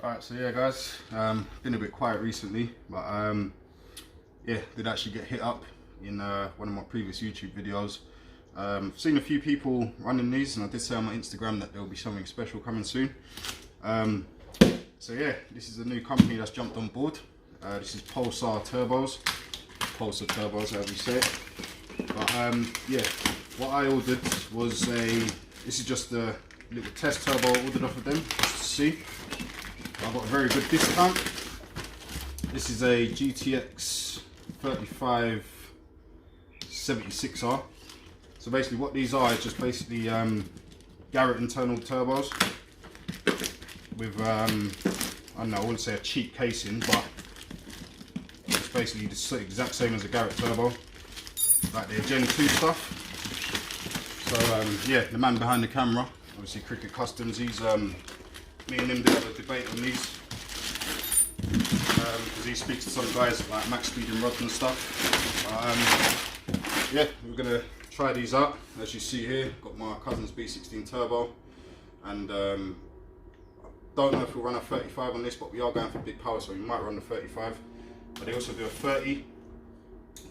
Alright, so yeah guys, been a bit quiet recently, but yeah, did actually get hit up in one of my previous YouTube videos. Seen a few people running these, and I did say on my Instagram that there will be something special coming soon. So yeah, this is a new company that's jumped on board. This is Pulsar Turbos, as we say it. But yeah, what I ordered was this is just a little test turbo I ordered off of them, just to see. I got a very good discount. This is a GTX 3576R. So basically what these are is just basically Garrett internal turbos with, I don't know, I wouldn't say a cheap casing, but it's basically the exact same as a Garrett turbo, like their Gen 2 stuff. So yeah, the man behind the camera, obviously Kricketcustoms, he's me and him did have a debate on these because he speaks to some guys like max speed and rods and stuff. Yeah, we're gonna try these out. As you see here, got my cousin's B16 turbo, and I don't know if we'll run a 35 on this, but we are going for big power, so we might run the 35. But they also do a 30.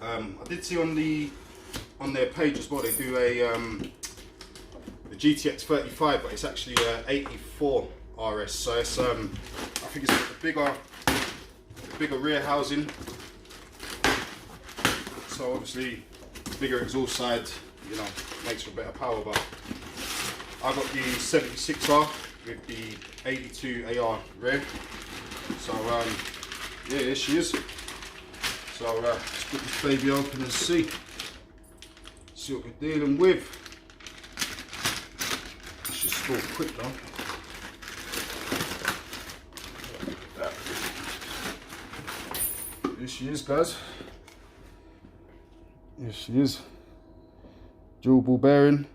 I did see on their page as well, they do the GTX 35, but it's actually a 84 RS, so it's I think it's a bigger rear housing, so obviously bigger exhaust side, you know, makes for better power. But I got the 76R with the 82 AR rear, so yeah, here she is. So let's put this baby open and see what we're dealing with. I should stall quick though. Here she is, guys. Here she is. Dual ball bearing.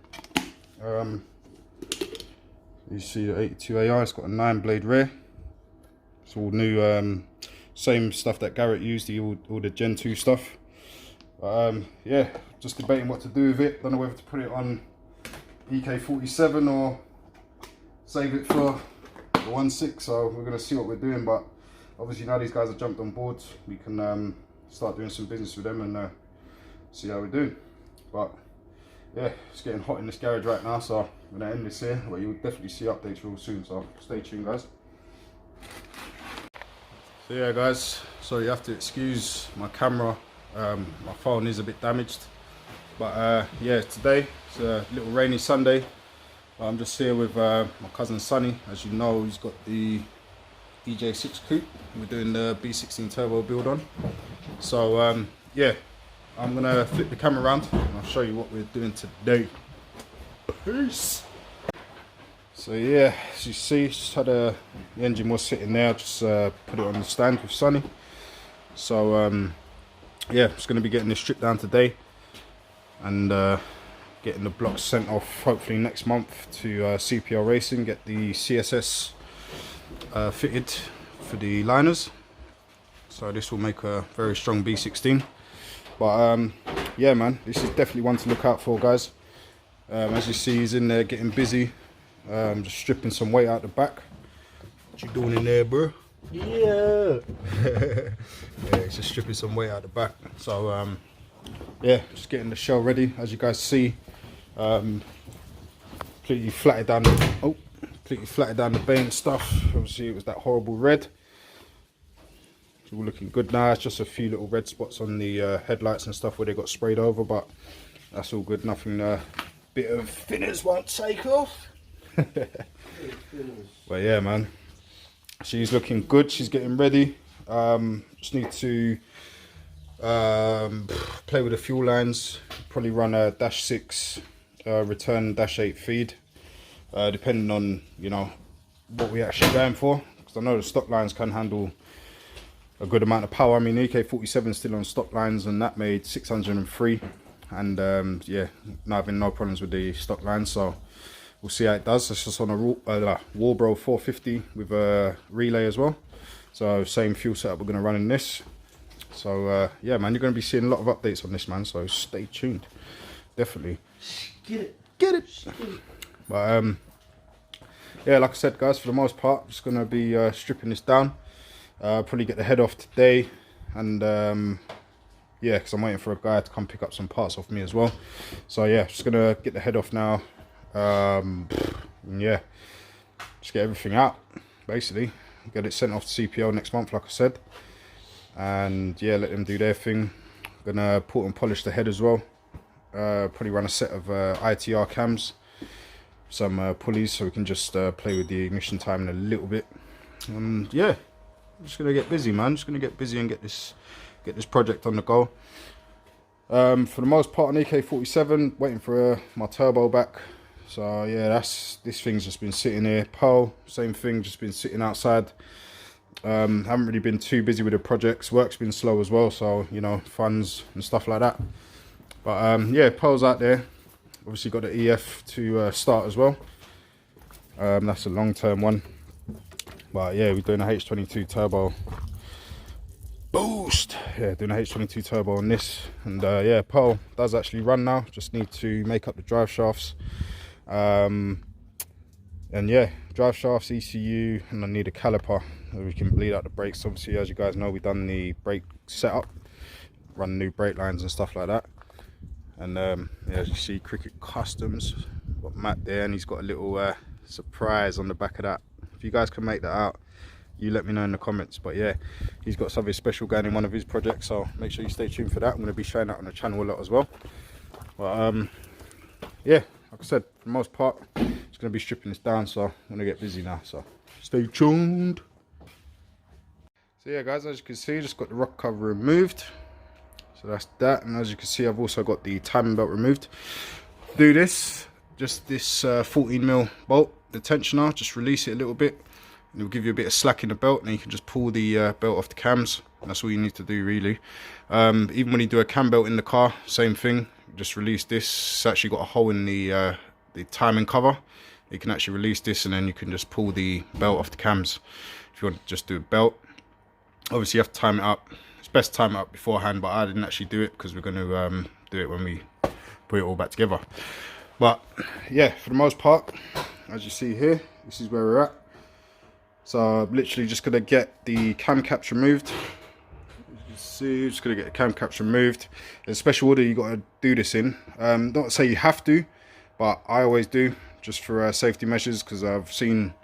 You see the 82 AR, it's got a 9-blade rear. It's all new, same stuff that Garrett used, all the Gen 2 stuff. Yeah, just debating what to do with it. Don't know whether to put it on EK47 or save it for the 1.6, so we're going to see what we're doing. But obviously now these guys have jumped on board, we can start doing some business with them and see how we do. But yeah, it's getting hot in this garage right now, so I'm going to end this here, but you'll definitely see updates real soon, so stay tuned guys. So yeah guys, sorry, you have to excuse my camera, my phone is a bit damaged. But yeah, today it's a little rainy Sunday. I'm just here with my cousin Sonny. As you know, he's got the EJ6 Coupe. We're doing the B16 turbo build on. So yeah, I'm gonna flip the camera around and I'll show you what we're doing today. Peace. So yeah, as you see, just had the engine was sitting there. Just put it on the stand with Sonny. So yeah, just gonna be getting this stripped down today and getting the blocks sent off hopefully next month to CPL Racing. Get the CSS fitted for the liners, so this will make a very strong B16. But yeah man, this is definitely one to look out for guys. As you see, he's in there getting busy, just stripping some weight out the back. What you doing in there, bro? Yeah. Yeah, he's just stripping some weight out the back. So yeah, just getting the shell ready. As you guys see, completely flatted down the bay and stuff. Obviously it was that horrible red. It's all looking good now. It's just a few little red spots on the headlights and stuff where they got sprayed over, but that's all good. Nothing bit of thinners won't take off. But yeah man, she's looking good, she's getting ready. Just need to play with the fuel lines, probably run a -6 return -8 feed, depending on, you know, what we're actually going for, because I know the stock lines can handle a good amount of power. I mean, EK47 is still on stock lines and that made 603, and yeah, not having no problems with the stock lines, so we'll see how it does. It's just on a Warbro 450 with a relay as well, so same fuel setup we're going to run in this. So yeah man, you're going to be seeing a lot of updates on this man, so stay tuned, definitely. Get it. But yeah, like I said guys, for the most part I'm just going to be stripping this down, probably get the head off today, and yeah, because I'm waiting for a guy to come pick up some parts off me as well. So yeah, just going to get the head off now. Yeah, just get everything out basically, get it sent off to CPL next month like I said, and yeah, let them do their thing. Gonna put and polish the head as well, probably run a set of ITR cams, some pulleys, so we can just play with the ignition timing a little bit. And yeah, I'm just gonna get busy, man. Just gonna get busy and get this project on the go. For the most part on AK-47, waiting for my turbo back. So yeah, this thing's just been sitting here. Pearl, same thing, just been sitting outside. Haven't really been too busy with the projects. Work's been slow as well, so you know, funds and stuff like that. But yeah, Pearl's out there. Obviously got the EF to start as well. That's a long-term one. But yeah, we're doing a H22 turbo boost. Yeah, doing a H22 turbo on this, and yeah, Pearl does actually run now. Just need to make up the drive shafts. And yeah, drive shafts, ECU, and I need a caliper so we can bleed out the brakes. Obviously, as you guys know, we've done the brake setup, run new brake lines and stuff like that. And yeah, as you see, Kricketcustoms, got Matt there, and he's got a little surprise on the back of that. If you guys can make that out, you let me know in the comments. But yeah, he's got something special going in one of his projects, so make sure you stay tuned for that. I'm going to be showing that on the channel a lot as well. But yeah, like I said, for the most part, just going to be stripping this down, so I'm going to get busy now, so stay tuned. So yeah guys, as you can see, just got the rocker cover removed, so that's that. And as you can see, I've also got the timing belt removed. Do this, just this 14mm bolt, the tensioner, just release it a little bit, and it'll give you a bit of slack in the belt, and you can just pull the belt off the cams. That's all you need to do really. Even when you do a cam belt in the car, same thing, just release this. It's actually got a hole in the timing cover. You can actually release this, and then you can just pull the belt off the cams if you want to just do a belt. Obviously you have to time it up. It's best to time it up beforehand, but I didn't actually do it because we're going to do it when we put it all back together. But yeah, for the most part, as you see here, this is where we're at. So I'm literally just going to get the cam caps removed. As you see, just going to get the cam caps removed. There's a special order you got to do this in. Not to say you have to, but I always do, just for safety measures, because I've seen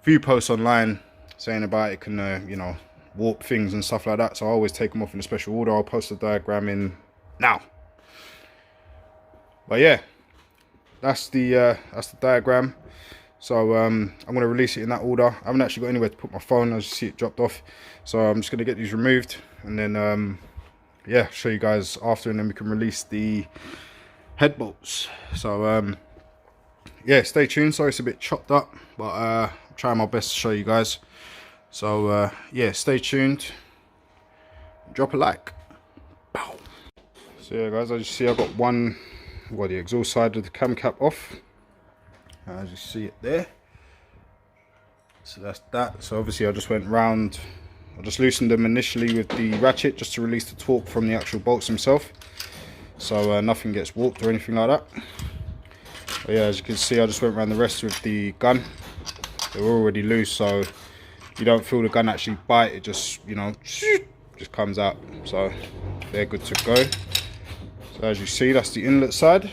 a few posts online saying about it can you know, warp things and stuff like that. So I always take them off in a special order. I'll post the diagram in now. But yeah, that's the diagram. So I'm going to release it in that order. I haven't actually got anywhere to put my phone, as you see it dropped off. So I'm just going to get these removed, and then yeah, show you guys after, and then we can release the head bolts. So yeah, stay tuned. Sorry it's a bit chopped up, but I'm trying my best to show you guys. So yeah, stay tuned, drop a like. Bow. So yeah guys, as you see, I've got the exhaust side of the cam cap off, as you see it there. So that's that. So obviously I just went round, I just loosened them initially with the ratchet just to release the torque from the actual bolts themselves, so nothing gets warped or anything like that. But yeah, as you can see, I just went around the rest with the gun. They were already loose, so you don't feel the gun actually bite, it just, you know, just comes out. So they're good to go. So as you see, that's the inlet side.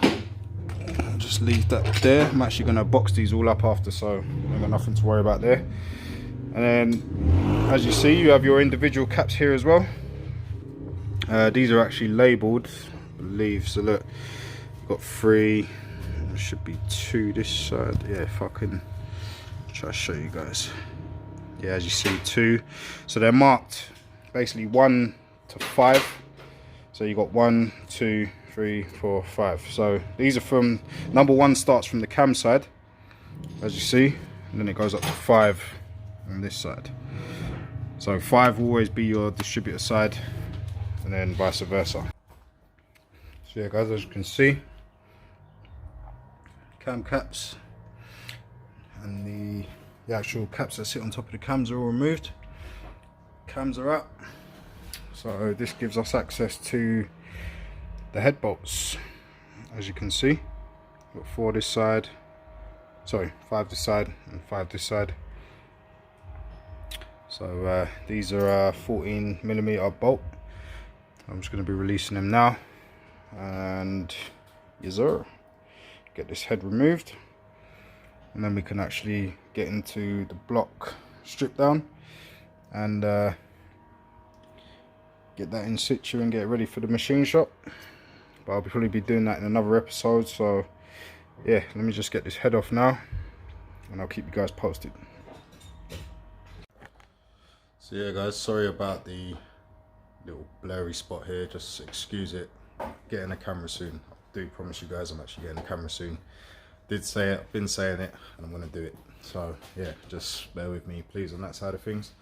I'll just leave that there. I'm actually going to box these all up after, so I've got nothing to worry about there. And then as you see, you have your individual caps here as well. These are actually labelled, I believe. So look, you've got 3, there should be 2 this side. Yeah, if I can try to show you guys. Yeah, as you see, 2. So they're marked basically 1 to 5. So you got 1, 2, 3, 4, 5. So these are from, number 1 starts from the cam side, as you see, and then it goes up to 5 on this side. So 5 will always be your distributor side, and then vice versa. So yeah guys, as you can see, cam caps and the actual caps that sit on top of the cams are all removed. Cams are up, so this gives us access to the head bolts. As you can see, got 4 this side, sorry, 5 this side and 5 this side. So these are 14mm bolt. I'm just going to be releasing them now, and yes sir, get this head removed, and then we can actually get into the block strip down and get that in situ and get ready for the machine shop. But I'll probably be doing that in another episode, so yeah, let me just get this head off now and I'll keep you guys posted. So yeah guys, sorry about the little blurry spot here, just excuse it. Getting a camera soon. I do promise you guys I'm actually getting a camera soon. Did say it, I've been saying it, and I'm going to do it. So yeah, just bear with me please on that side of things.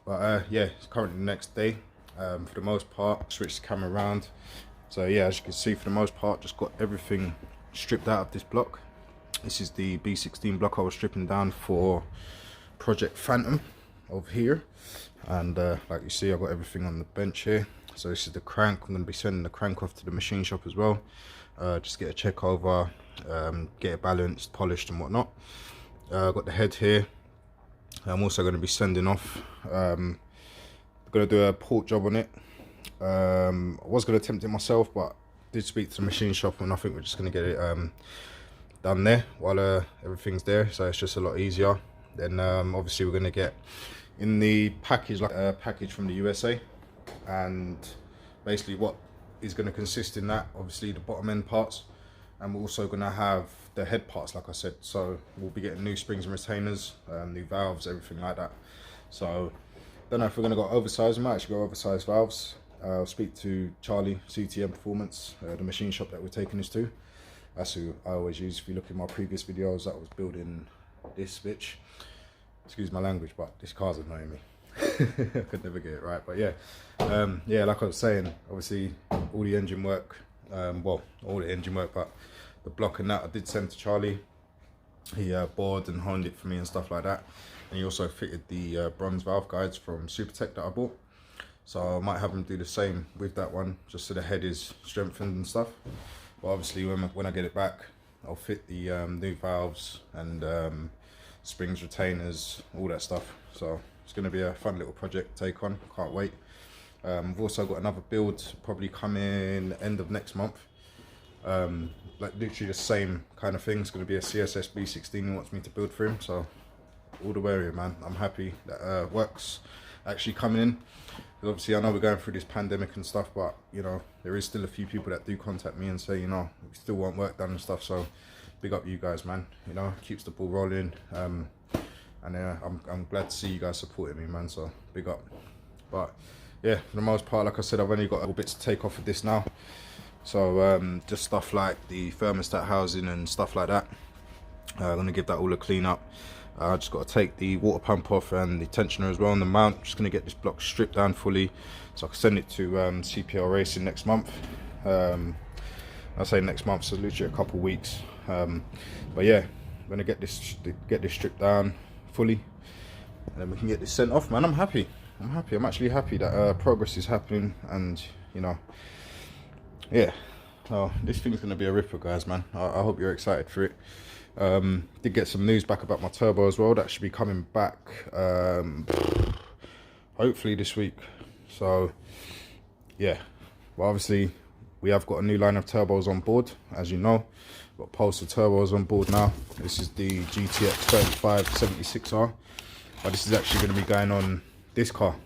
But yeah, it's currently the next day. For the most part, switch the camera around. So yeah, as you can see, for the most part, just got everything stripped out of this block. This is the B16 block I was stripping down for Project Phantom over here. And like you see, I've got everything on the bench here. So this is the crank. I'm going to be sending the crank off to the machine shop as well. Just get a check over, get it balanced, polished and whatnot. I've got the head here. I'm also going to be sending off, I'm going to do a port job on it. I was going to attempt it myself, but did speak to the machine shop, and I think we're just going to get it done there while everything's there, so it's just a lot easier. Then obviously we're going to get in the package, like a package from the USA, and basically what is going to consist in that, obviously the bottom end parts, and we're also going to have the head parts like I said. So we'll be getting new springs and retainers, new valves, everything like that. So don't know if we're going to go oversized. We might actually go oversized valves. I'll speak to Charlie, CTM Performance, the machine shop that we're taking this to. That's who I always use. If you look at my previous videos, that was building this bitch. Excuse my language, but this car's annoying me. I could never get it right. But yeah, yeah, like I was saying, obviously all the engine work, well, all the engine work, but the block and that I did send to Charlie. He bored and honed it for me and stuff like that. And he also fitted the bronze valve guides from Supertech that I bought. So I might have him do the same with that one, just so the head is strengthened and stuff. But obviously when I get it back, I'll fit the new valves and springs, retainers, all that stuff. So it's going to be a fun little project to take on. Can't wait. We've also got another build probably coming end of next month. Like literally the same kind of thing. It's going to be a CSS B16 he wants me to build for him. So all the way, man. I'm happy that work's actually coming in. Obviously I know we're going through this pandemic and stuff, but you know, there is still a few people that do contact me and say, you know, we still want work done and stuff. So big up you guys, man. You know, keeps the ball rolling. And I'm glad to see you guys supporting me, man. So big up. But yeah, for the most part, like I said, I've only got a little bit to take off of this now. So just stuff like the thermostat housing and stuff like that. I'm gonna give that all a clean up. I just got to take the water pump off and the tensioner as well on the mount. Just going to get this block stripped down fully so I can send it to CPL Racing next month. I say next month, so literally a couple weeks. But yeah, I'm going to get this stripped down fully, and then we can get this sent off, man. I'm happy. I'm actually happy that progress is happening, and you know, yeah. Oh, this thing's going to be a ripper, guys, man. I hope you're excited for it. Did get some news back about my turbo as well. That should be coming back hopefully this week. So yeah, well, obviously we have got a new line of turbos on board, as you know. Got Pulsar turbos on board now. This is the GTX 3576R, but this is actually going to be going on this car.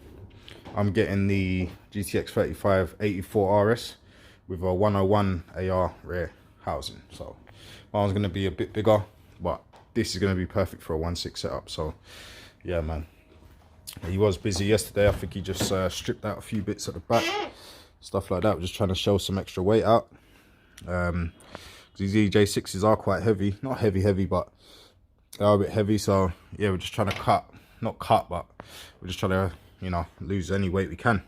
I'm getting the GTX 3584 RS with a 101 AR rear housing. So mine's going to be a bit bigger, but this is going to be perfect for a 1.6 setup. So yeah, man, he was busy yesterday. I think he just stripped out a few bits at the back, stuff like that. We're just trying to show some extra weight out. These EJ6s are quite heavy, not heavy, but they are a bit heavy. So yeah, we're just trying to not cut, but we're just trying to, you know, lose any weight we can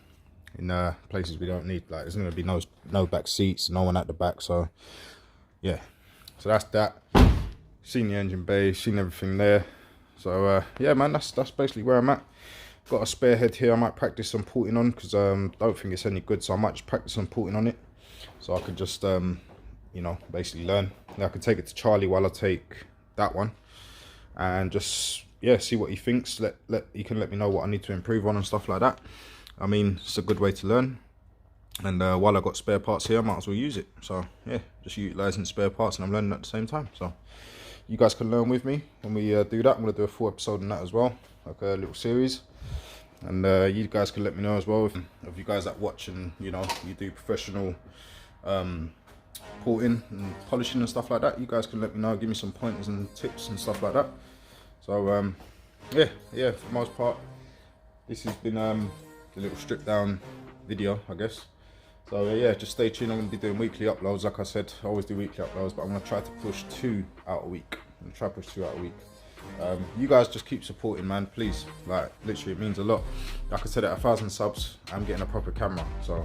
in places we don't need. Like there's going to be no back seats, no one at the back. So yeah, so that's that. Seen the engine bay, seen everything there. So yeah, man, that's basically where I'm at. Got a spare head here. I might practice some porting on, because don't think it's any good, so I might just practice some porting on it, so I could just you know, basically learn. Now I could take it to Charlie while I take that one, and just, yeah, see what he thinks. He can let me know what I need to improve on and stuff like that. I mean, it's a good way to learn. And while I got spare parts here, I might as well use it. So yeah, just utilising spare parts, and I'm learning at the same time. So you guys can learn with me when we do that. I'm going to do a full episode on that as well, like a little series. And you guys can let me know as well if you guys that watch and, you know, you do professional porting and polishing and stuff like that. You guys can let me know, give me some pointers and tips and stuff like that. So yeah, for the most part, this has been the little strip down video, I guess. So yeah, just stay tuned. I'm going to be doing weekly uploads. Like I said, I always do weekly uploads, but I'm going to try to push 2 out a week. I'm going to try to push 2 out a week. You guys just keep supporting, man, please. Like, literally, it means a lot. Like I said, at 1,000 subs, I'm getting a proper camera, so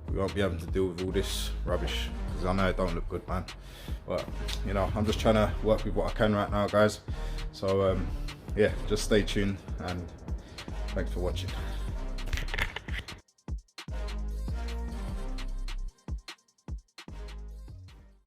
we won't be having to deal with all this rubbish, because I know it don't look good, man. But, you know, I'm just trying to work with what I can right now, guys. So yeah, just stay tuned, and thanks for watching.